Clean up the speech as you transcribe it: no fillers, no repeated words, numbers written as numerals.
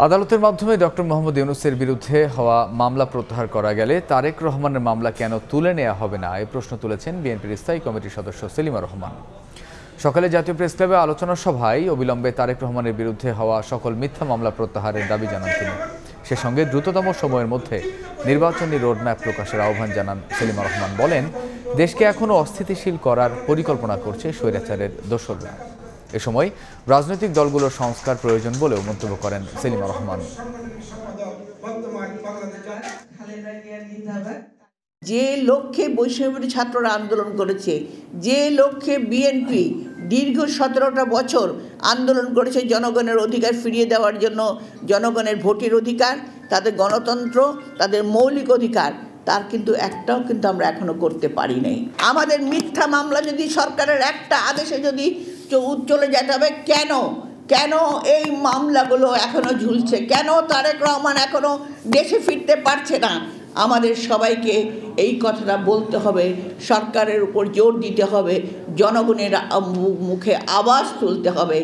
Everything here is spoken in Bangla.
আদালতের মাধ্যমে ডক্টর মোহাম্মদ ইউনূসের বিরুদ্ধে হওয়া মামলা প্রত্যাহার করা গেলে তারেক রহমানের মামলা কেন তুলে নেওয়া হবে না এই প্রশ্ন তুলেছেন বিএনপির স্থায়ী কমিটির সদস্য সেলিমা রহমান। সকালে জাতীয় প্রেস ক্লাবে আলোচনা সভায় অবিলম্বে তারেক রহমানের বিরুদ্ধে হওয়া সকল মিথ্যা মামলা প্রত্যাহারের দাবি জানান তিনি। সে সঙ্গে দ্রুততম সময়ের মধ্যে নির্বাচনী রোডম্যাপ প্রকাশের আহ্বান জানান সেলিমা রহমান। বলেন, দেশকে এখনও অস্থিতিশীল করার পরিকল্পনা করছে স্বৈরাচারের দোসররা। এ সময় রাজনৈতিক দলগুলোর সংস্কার প্রয়োজন বলেও মন্তব্য করেন সেলিমা রহমান। যে লক্ষ্যে বৈষম্যবিরোধী ছাত্ররা আন্দোলন করেছে, যে লক্ষ্যে বিএনপি দীর্ঘ 17টা বছর আন্দোলন করেছে জনগণের অধিকার ফিরিয়ে দেওয়ার জন্য, জনগণের ভোটের অধিকার, তাদের গণতন্ত্র, তাদের মৌলিক অধিকার, তার কিন্তু একটাও কিন্তু আমরা এখনো করতে পারি নাই। আমাদের মিথ্যা মামলা যদি সরকারের একটা আদেশে যদি চলে যেতে হবে, কেন এই মামলাগুলো এখনো ঝুলছে, কেন তারেক রহমান এখনো দেশে ফিরতে পারছে না? আমাদের সবাইকে এই কথাটা বলতে হবে, সরকারের উপর জোর দিতে হবে, জনগণের মুখে আওয়াজ তুলতে হবে।